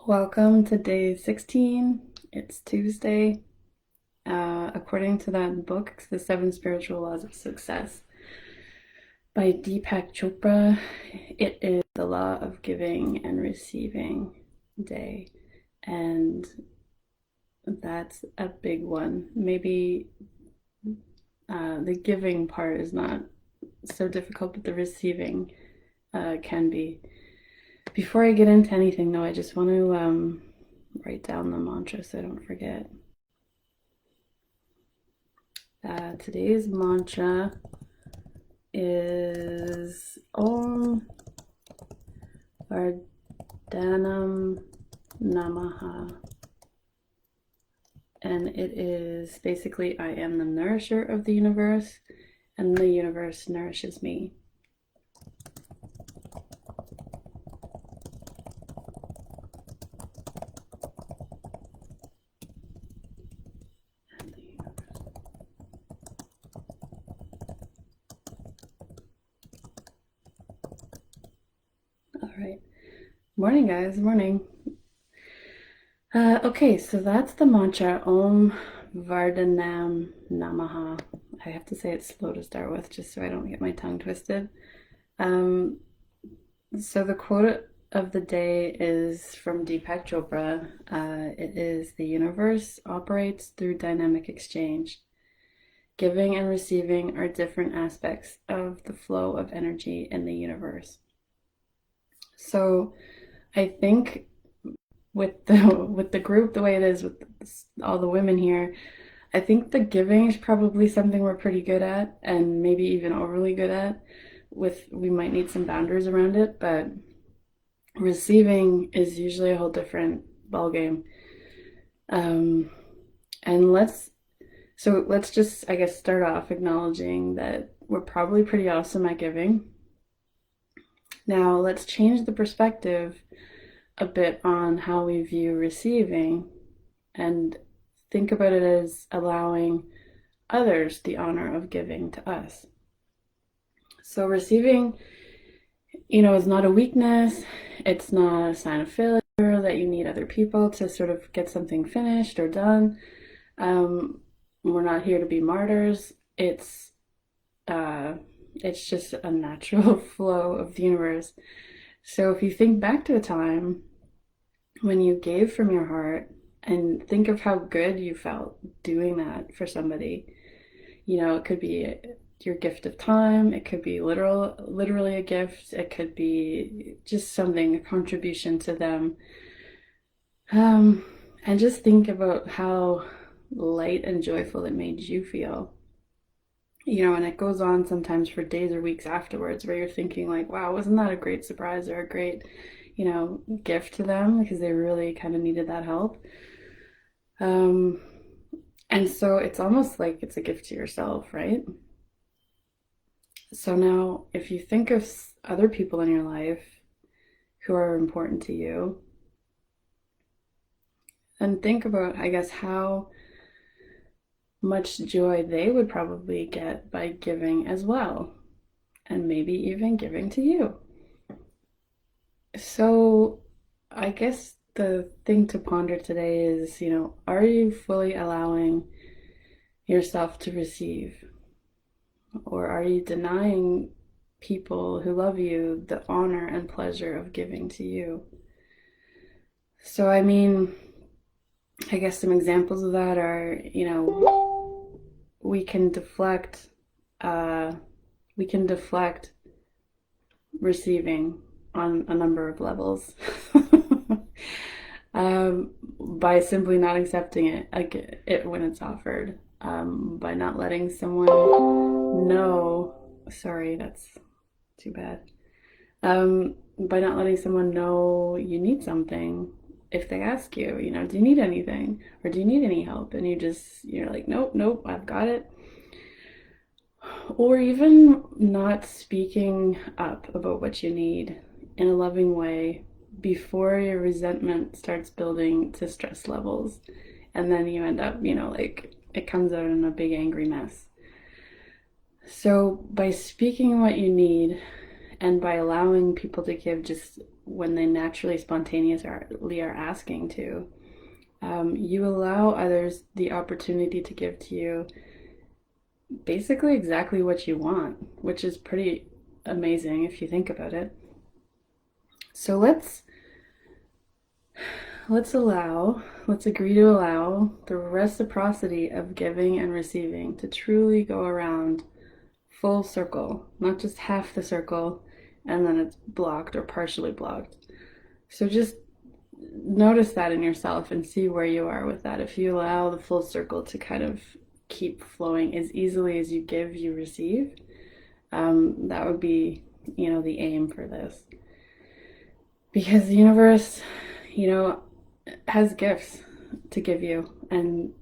Welcome to day 16. It's Tuesday. According to that book, The Seven Spiritual Laws of Success by Deepak Chopra, it is the law of giving and receiving day. And that's a big one. Maybe the giving part is not so difficult, but the receiving can be. Before I get into anything, though, I just want to write down the mantra so I don't forget. Today's mantra is Om Vadhanam Namah. And it is basically, I am the nourisher of the universe, and the universe nourishes me. All right. Morning, guys. Morning. Okay, so that's the mantra Om Vadhanam Namah. I have to say it slow to start with just so I don't get my tongue twisted. So the quote of the day is from Deepak Chopra. It is, the universe operates through dynamic exchange. Giving and receiving are different aspects of the flow of energy in the universe. So I think with the group the way it is with all the women here, I think the giving is probably something we're pretty good at, and maybe even overly good at. We might need some boundaries around it, but receiving is usually a whole different ballgame. And let's just, I guess, start off acknowledging that we're probably pretty awesome at giving. Now let's change the perspective a bit on how we view receiving and think about it as allowing others the honor of giving to us. So receiving, is not a weakness. It's not a sign of failure that you need other people to sort of get something finished or done. We're not here to be martyrs. It's just a natural flow of the universe. So if you think back to a time when you gave from your heart and think of how good you felt doing that for somebody, it could be your gift of time, it could be literally a gift, it could be just something, a contribution to them. And just think about how light and joyful it made you feel. And it goes on sometimes for days or weeks afterwards where you're thinking like, wow, wasn't that a great surprise or a great, gift to them, because they really kind of needed that help. And so it's almost like it's a gift to yourself, right? So now if you think of other people in your life who are important to you, and think about, I guess, how much joy they would probably get by giving as well, and maybe even giving to you. So I guess the thing to ponder today is, are you fully allowing yourself to receive? Or are you denying people who love you the honor and pleasure of giving to you? So, I mean, I guess some examples of that are, we can deflect receiving on a number of levels. By simply not accepting it when it's offered, by not letting someone know, sorry, that's too bad, by not letting someone know you need something. If they ask you, do you need anything, or do you need any help, and you're like, nope, I've got it. Or even not speaking up about what you need in a loving way before your resentment starts building to stress levels, and then you end up, like, it comes out in a big angry mess. So by speaking what you need And by allowing people to give just when they naturally, spontaneously are asking to, you allow others the opportunity to give to you basically exactly what you want, which is pretty amazing if you think about it. So let's agree to allow the reciprocity of giving and receiving to truly go around full circle, not just half the circle and then it's blocked or partially blocked. So just notice that in yourself and see where you are with that. If you allow the full circle to kind of keep flowing as easily as you give, you receive, that would be, the aim for this. Because the universe, you know, has gifts to give you, and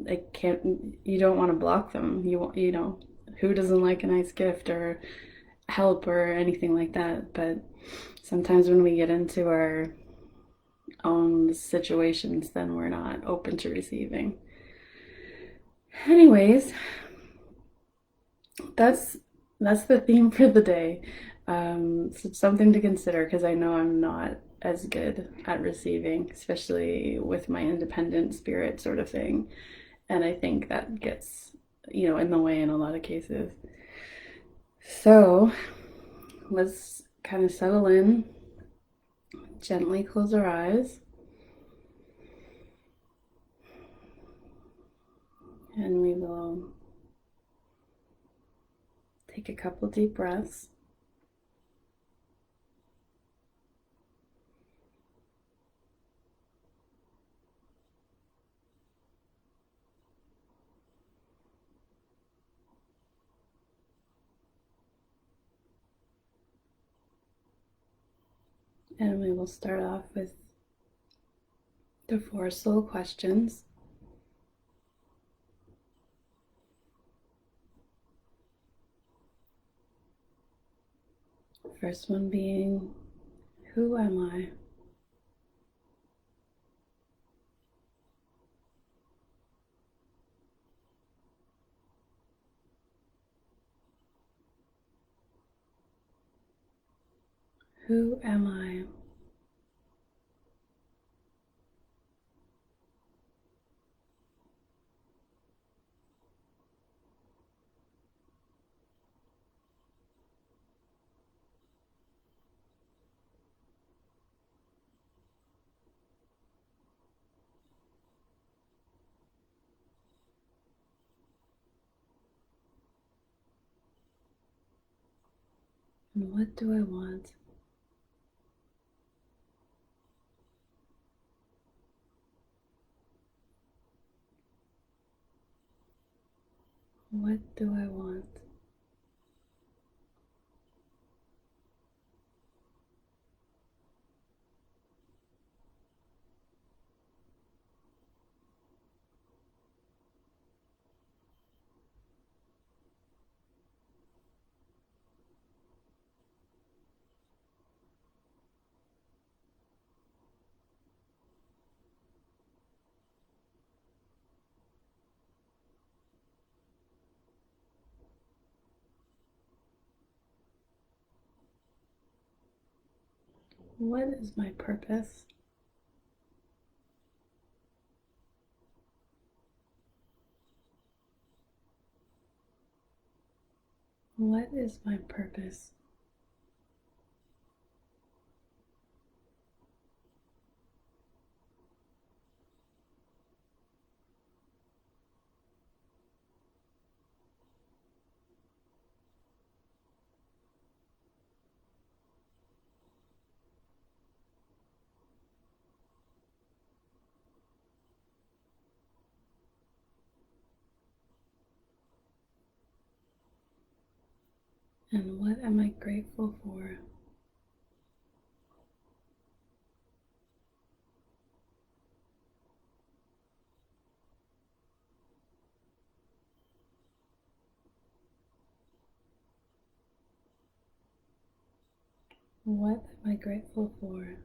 it can't. You don't want to block them. Who doesn't like a nice gift or help or anything like that? But sometimes when we get into our own situations, then we're not open to receiving. Anyways, that's that's the theme for the day. So it's something to consider because I know I'm not as good at receiving, especially with my independent spirit sort of thing. And I think that gets, in the way in a lot of cases. So let's kind of settle in, gently close our eyes, and we will take a couple deep breaths. And we will start off with the 4 soul questions. First one being, who am I? Who am I? And what do I want? What do I want? What is my purpose? What is my purpose? And what am I grateful for? What am I grateful for?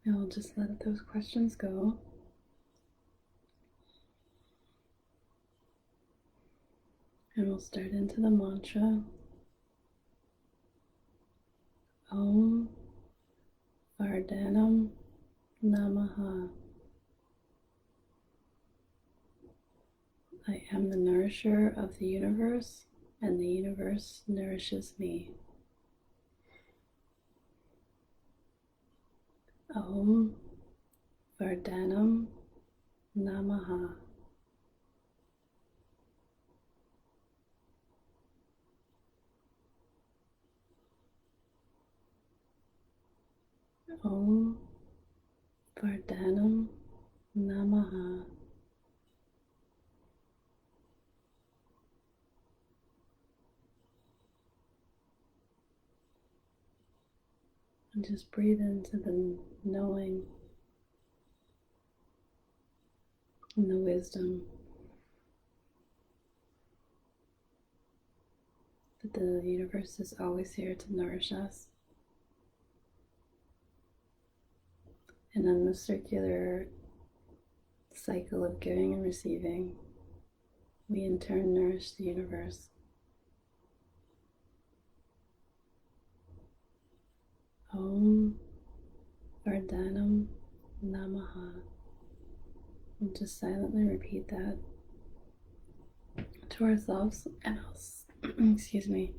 I'll just let those questions go. And we'll start into the mantra. Om Vadhanam Namah. I am the nourisher of the universe, and the universe nourishes me. Om Vadhanam Namah. Om Vadhanam Namah. And just breathe into the knowing and the wisdom that the universe is always here to nourish us. And then the circular cycle of giving and receiving, we in turn nourish the universe. Om Vadhanam Namah. And just silently repeat that to ourselves, and I'll excuse me,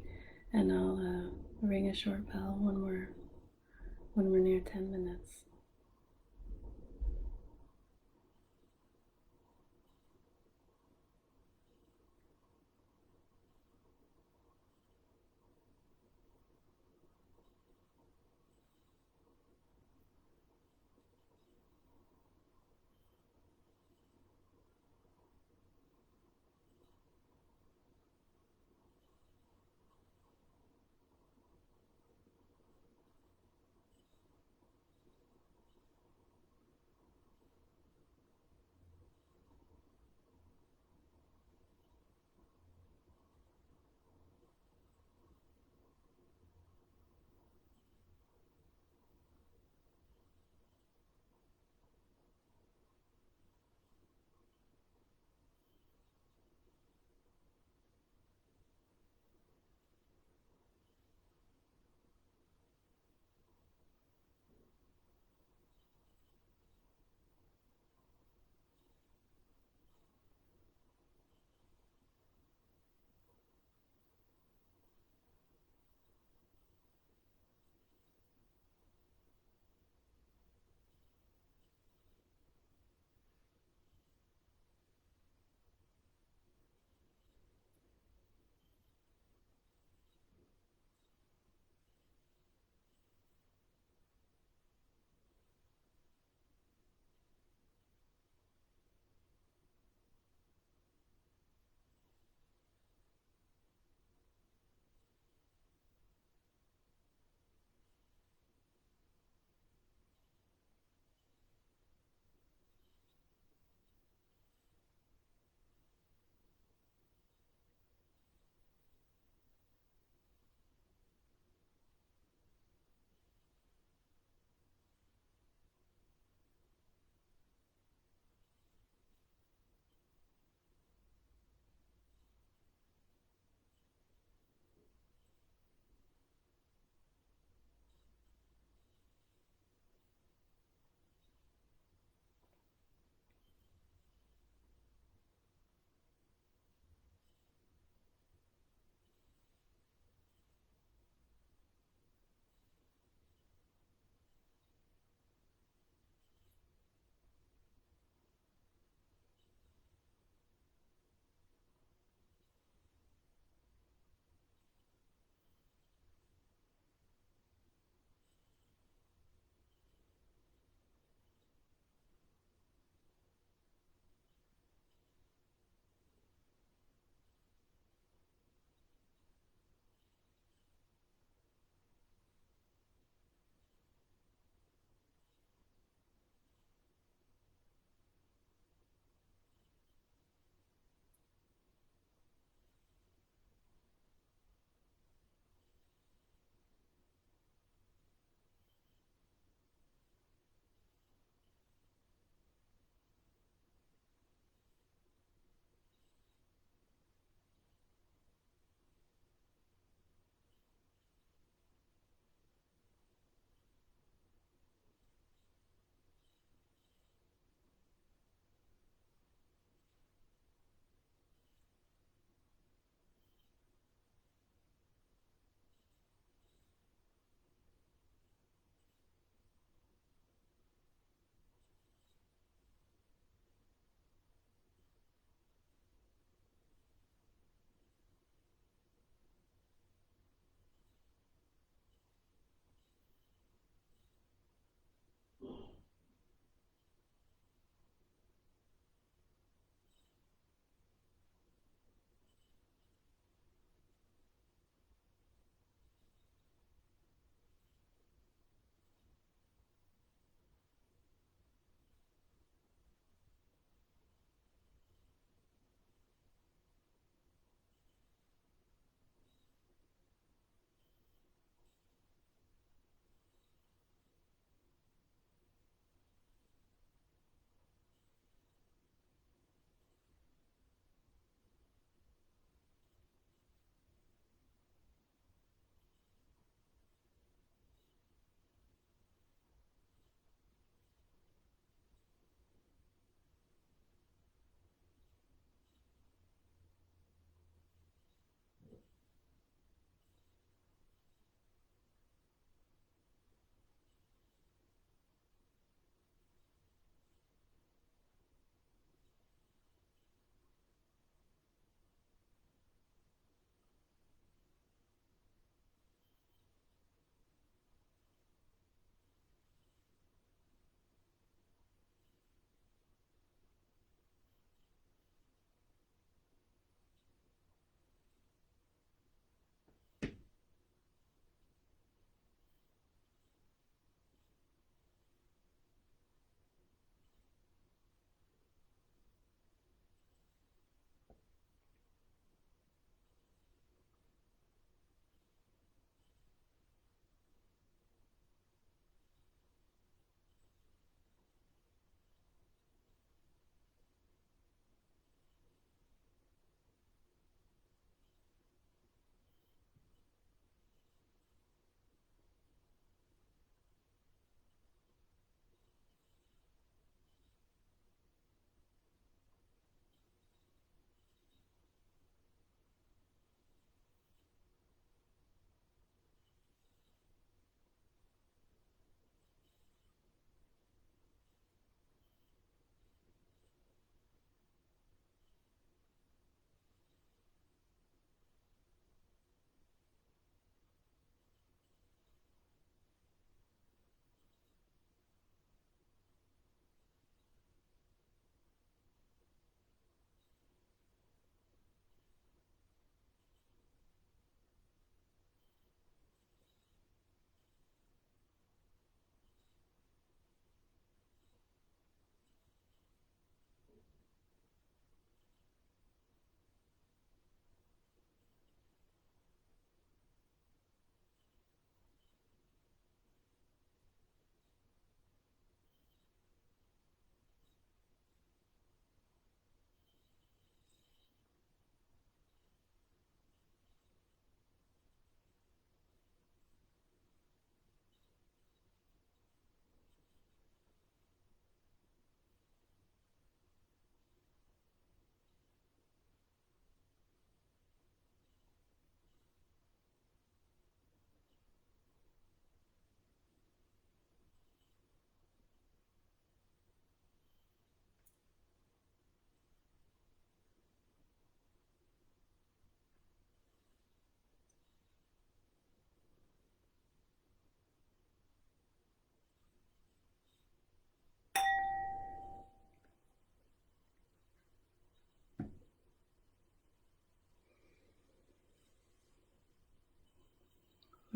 and I'll ring a short bell when we're near 10 minutes.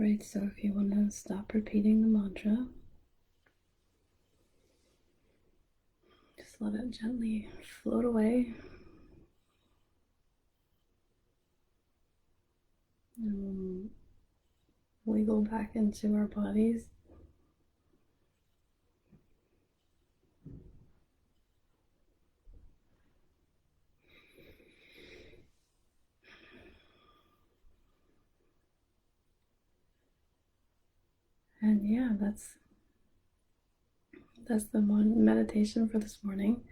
Right, so if you want to stop repeating the mantra, just let it gently float away. And wiggle back into our bodies. And yeah, that's the meditation for this morning.